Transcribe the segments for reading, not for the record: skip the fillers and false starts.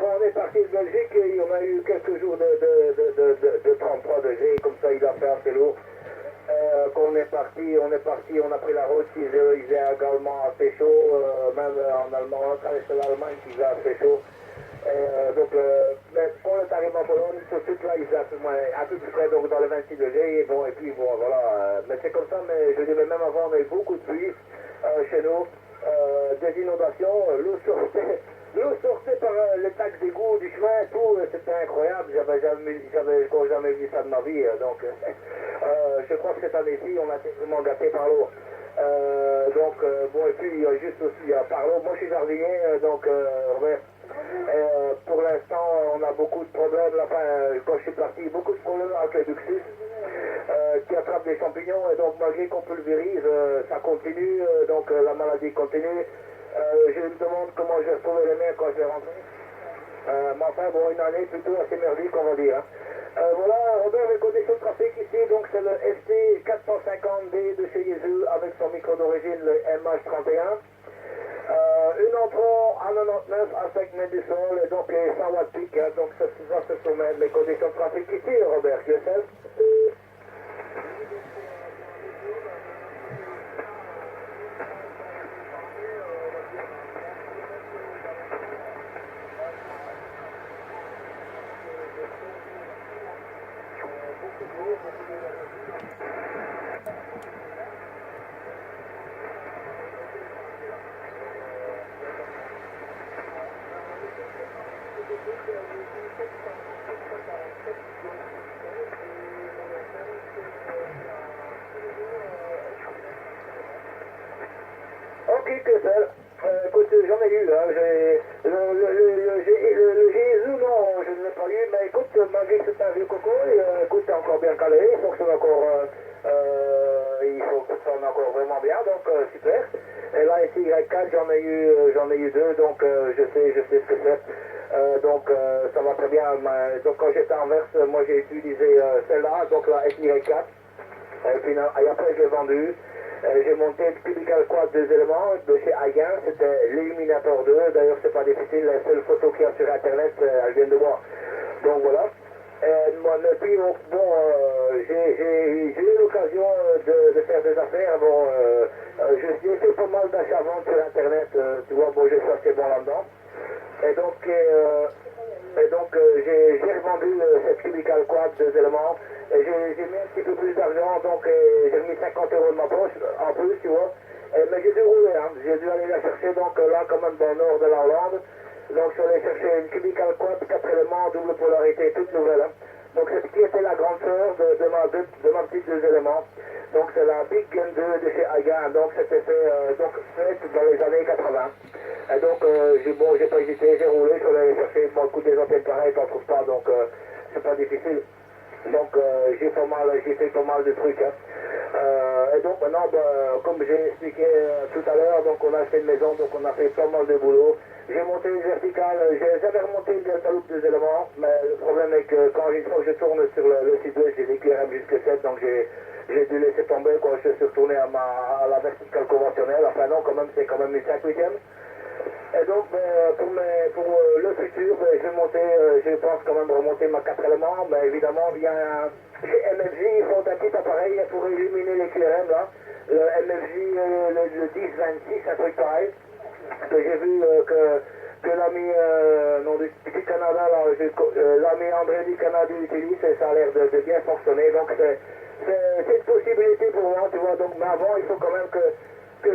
quand on est parti de Belgique, on a eu quelques jours de 33 degrés, comme ça il a fait assez lourd. Quand on est parti, on a pris la route, il faisait également assez chaud, même en Allemagne, on a traversé l'Allemagne qui faisait assez chaud. Mais quand on est arrivé en Pologne, tout de suite là, il faisait un peu plus près, donc dans les 26 degrés, et bon, et puis bon, voilà. Mais c'est comme ça, mais je dirais même avant, on a eu beaucoup de pluie chez nous, des inondations, l'eau sortait par les tacs d'égout du chemin, tout, c'était incroyable, j'avais jamais vu ça de ma vie, donc je crois que cette année-ci, on a été vraiment gâté par l'eau. Bon, et puis juste aussi par l'eau, moi je suis jardinier, Robert, pour l'instant, on a beaucoup de problèmes, quand je suis parti, beaucoup de problèmes avec les buxus qui attrapent des champignons, et donc malgré qu'on pulvérise, ça continue, la maladie continue. Je me demande comment je vais retrouver les mains quand je vais rentrer. Mais enfin, bon, une année plutôt assez merdique, on va dire. Hein. Voilà, Robert, les conditions de trafic ici, donc c'est le ST 450D de chez Yezu avec son micro d'origine, le MH31. Une entrant à 99 à 5 mètres du sol, et donc les 100 watts pic, hein, donc ça se soumet les conditions de trafic ici, Robert, yourself. Ok, que ça. Écoute, j'en ai eu, hein, le Jésus, non, je ne l'ai pas eu, mais écoute, malgré que c'est un vieux coco, écoute, c'est encore bien calé, il fonctionne encore, il fonctionne encore vraiment bien, donc super. Et là, ici, Y4, j'en ai eu deux, donc je sais ce que c'est. Ça va très bien. Donc quand j'étais en Anvers, moi j'ai utilisé celle-là, donc la SY4. Et après je l'ai vendue. J'ai monté le Cubical Quad 2 éléments de chez Hagen, c'était l'Illuminator 2. D'ailleurs c'est pas difficile, la seule photo qu'il y a sur internet, elle vient de moi. Donc voilà. Puis bon, j'ai eu l'occasion de faire des affaires. Bon, j'ai fait pas mal d'achats-ventes sur internet, tu vois, bon, j'ai fait assez bon là-dedans. Et donc, j'ai revendu cette Cubical Quad 2 éléments. Et j'ai mis un petit peu plus d'argent, donc j'ai remis 50 € de ma poche en plus, tu vois. Mais j'ai dû rouler, hein. J'ai dû aller la chercher, donc là, quand même, dans le nord de la Hollande. Donc, je suis allé chercher une Cubical Quad 4 éléments, double polarité, toute nouvelle. Hein. Donc, c'est qui était la grande sœur de ma petite 2 éléments. Donc, c'est la Big Gun 2 de chez Hagen. Donc, c'était fait dans les années 80. Et donc, j'ai pas hésité, j'ai roulé, je suis allé chercher. Bon, écoute, des antennes pareilles, t'en trouves pas, donc c'est pas difficile. Donc j'ai fait pas mal de trucs. Hein. Et donc maintenant, comme j'ai expliqué tout à l'heure, donc on a acheté une maison, donc on a fait pas mal de boulot. J'ai monté une verticale, j'avais remonté une Delta Loop 2 éléments, mais le problème est que quand une fois que je tourne sur le site web, j'ai des QRM jusque 7, donc j'ai dû laisser tomber quand je suis retourné à la verticale conventionnelle. Enfin non, quand même, c'est quand même une 5/8e. Et donc, pour le futur, je pense quand même remonter ma 4 éléments, mais évidemment, chez MFJ, ils font un petit appareil pour éliminer les QRM, là. Le MFJ, le 1026, un truc pareil, que j'ai vu que l'ami du Canada, l'ami André du Canada utilise, et ça a l'air de bien fonctionner, donc c'est une possibilité pour moi, tu vois, donc, mais avant, il faut quand même que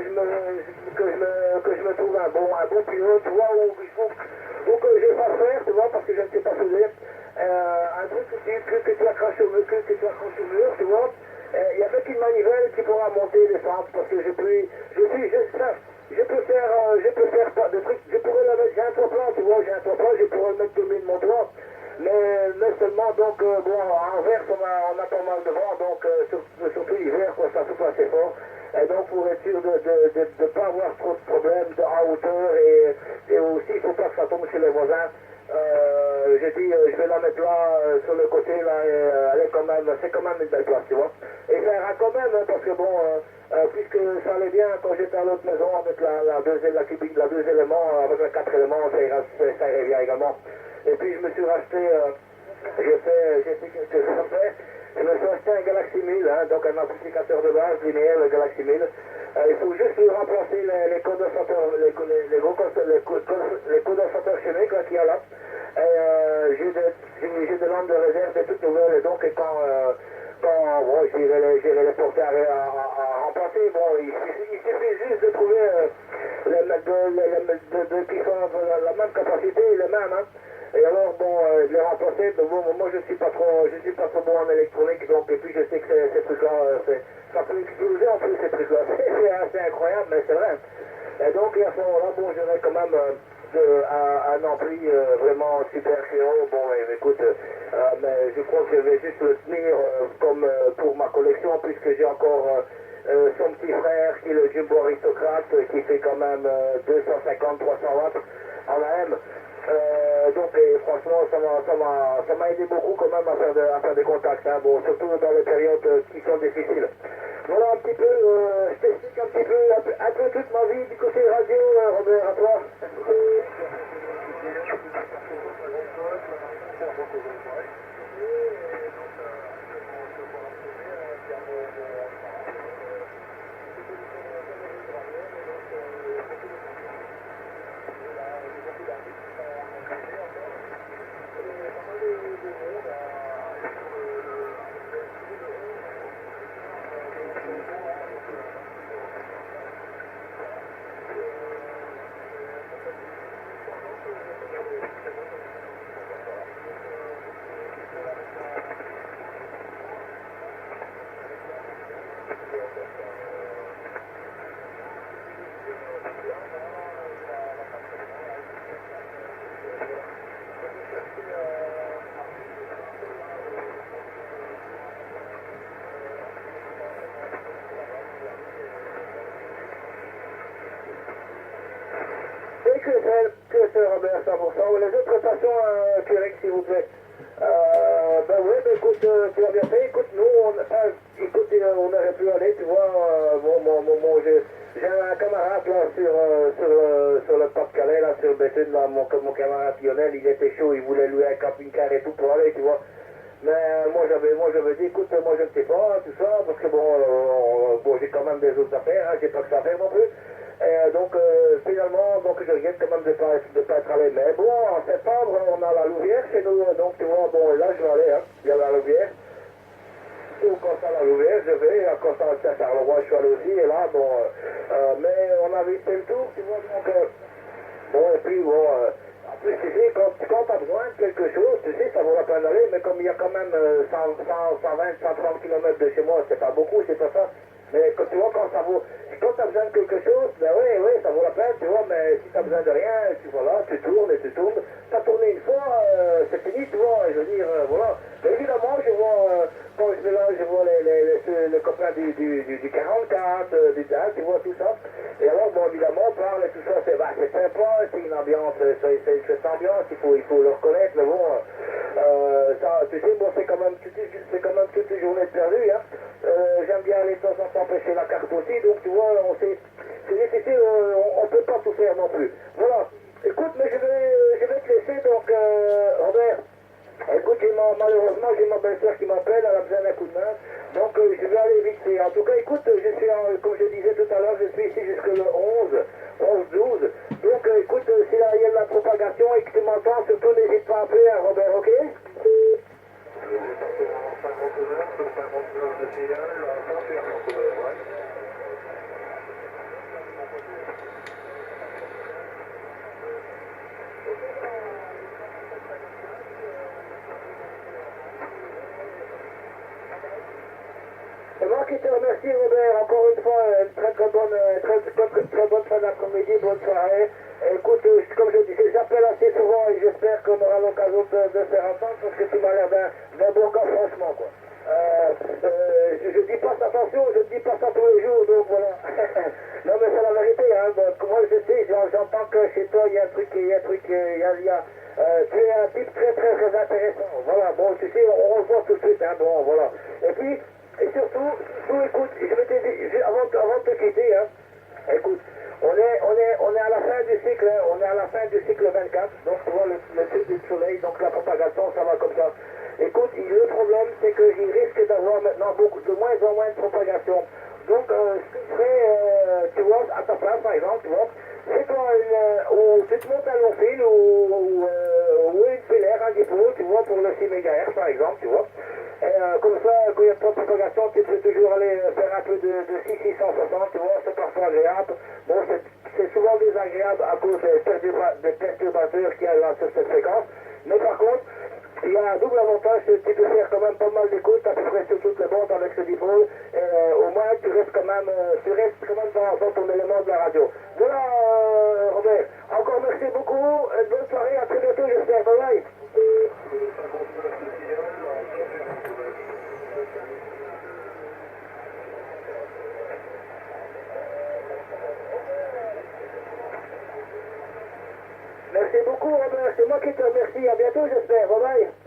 je me trouve un bon pilote, tu vois, ou que je fasse faire, tu vois, parce que je ne sais pas souder, un truc que tu accroches au mur, tu vois, il y a peut-être une manivelle qui pourra monter et descendre, parce que je peux faire pas de trucs, je pourrais la mettre, j'ai un toit plat, tu vois, je pourrais le mettre au milieu de mon toit, mais seulement, donc, en Anvers, on a pas mal de vent, donc, surtout l'hiver, quoi, ça souffle assez fort. Et donc, pour être sûr de ne pas avoir trop de problèmes en hauteur et aussi, il ne faut pas que ça tombe chez les voisins. J'ai dit, je vais la mettre là, sur le côté, là, et c'est quand même une belle place, tu vois. Et ça ira quand même, hein, parce que bon, puisque ça allait bien quand j'étais à l'autre maison avec la 2 éléments, avec la 4 éléments, ça irait bien également. Et puis je me suis racheté, j'ai fait quelque chose après. Je me suis acheté un Galaxy 1000, hein, donc un amplificateur de base linéaire, le Galaxy 1000. Il faut juste lui remplacer les condensateurs, les condensateurs chimiques qu'il y a là. Et j'ai des lampes de réserve, des toutes nouvelles, et donc quand bon, j'irai les porter à remplacer. Bon, il suffit juste de trouver qui sont la même capacité, les mêmes. Hein. Et alors, bon, les remplacer, ben bon, moi je suis pas trop bon en électronique, donc, et puis je sais que ces trucs-là, ça peut exploser en plus ces trucs-là. C'est incroyable, mais c'est vrai. Et donc, à ce moment-là, bon, j'aurais quand même un ampli vraiment super chéro. Bon, écoute, mais je crois que je vais juste le tenir comme pour ma collection, puisque j'ai encore son petit frère qui est le Jumbo Aristocrate, qui fait quand même 250-300 watts en AM. Donc franchement ça m'a aidé beaucoup quand même à faire des contacts, hein, bon, surtout dans les périodes qui sont difficiles. Voilà un petit peu, je t'explique un petit peu, un peu toute ma vie du côté radio, Robert, à toi. QSL Robert 100%. Les autres stations Québec, s'il vous plaît. Ben oui, ben écoute, tu as bien fait. Écoute, nous, on aurait pu aller, tu vois. J'ai un camarade là sur le Pas-de-Calais, là, sur Béthune, là, mon camarade Lionel, il était chaud, il voulait louer un camping-car et tout pour aller, tu vois. Mais moi j'avais dit, écoute, moi je ne sais pas, tout ça, parce que bon, j'ai quand même des autres affaires, hein, j'ai pas que ça à faire non plus. Et donc finalement, donc je regrette quand même de pas être allé. Mais bon, en septembre, on a la Louvière chez nous, donc tu vois, bon, là je vais aller, hein, il y a la Louvière. Au Constant la Louvière, je vais, à Constant Saint-Charleroi, je suis allé aussi, et là, bon, mais on a vite fait le tour, tu vois, donc, bon, et puis, bon, en plus, tu sais, quand tu as besoin de quelque chose, tu sais, ça vaut la peine d'aller, mais comme il y a quand même 120, 130 km de chez moi, c'est pas beaucoup, c'est pas ça. Mais quand tu vois, quand tu as besoin de quelque chose, ben oui, ça vaut la peine, tu vois, mais si tu as besoin de rien, tu vois là, tu tournes et tu tournes. Tu as tourné une fois, c'est fini, tu vois, je veux dire, voilà. Mais évidemment, je vois, quand je vais là, je vois les copains du 44, du DAL, tu vois, tout ça. Et alors, bon, évidemment, on parle et tout ça, c'est sympa, c'est une ambiance, cette ambiance, il faut le reconnaître, mais bon, ça, tu sais, bon, c'est quand même toute une journée de perdu, hein. J'aime bien aller de temps en temps pêcher la carte aussi, donc tu vois, c'est difficile, on ne peut pas tout faire non plus. Voilà. Écoute, mais je vais te laisser, donc, Robert. Écoute, malheureusement, j'ai ma belle-sœur qui m'appelle, elle a besoin d'un coup de main, donc je vais aller vite fait. En tout cas, écoute, comme je disais tout à l'heure, je suis ici jusque le 11-12. Donc, écoute, s'il y a de la propagation et que tu m'entends, surtout n'hésite pas à appeler, hein, Robert, ok? C'est moi qui te remercie, Robert, encore une fois, une très bonne fin d'après-midi, bonne soirée. Écoute, comme je disais, j'appelle assez souvent et j'espère qu'on aura l'occasion de se faire entendre parce que tu m'as l'air d'un bon gars, franchement, quoi. Je dis pas ça, attention, je ne dis pas ça tous les jours, donc voilà. Non, mais c'est la vérité, hein. Donc, moi, je sais, j'entends que chez toi, il y a un truc, tu es un type très, très, très intéressant. Voilà, bon, tu sais, on le voit tout de suite, hein, bon, voilà. Et puis, et surtout, écoute, je vais te dire, avant de te quitter, hein, écoute, on est à la fin du cycle, hein, on est à la fin du cycle 24, donc tu vois, le cycle du soleil, donc la propagation, ça va comme ça. Écoute, le problème, c'est qu'il risque d'avoir maintenant de moins en moins de propagation. Donc, ce que je ferais, tu vois, à ta place, par exemple, tu vois, fais-toi ou tu te montes un long fil ou une filaire, un dépôt, tu vois, pour le 6 MHz, par exemple, tu vois. Et comme ça, quand il n'y a pas de propagation, tu peux toujours aller faire un peu de 660, tu vois, c'est parfois agréable. Bon, c'est souvent désagréable à cause des perturbateurs qu'il y a là sur cette fréquence. Mais par contre, il y a un double avantage, c'est que tu peux faire quand même pas mal d'écoute, à peu près sur toutes les bandes avec ce dipôle, et au moins tu restes quand même, dans ton élément de la radio. Voilà, Robert. Encore merci beaucoup, bonne soirée, à très bientôt, j'espère. Bye bye. Merci beaucoup, Robert. C'est moi qui te remercie. À bientôt, j'espère. Bye bye.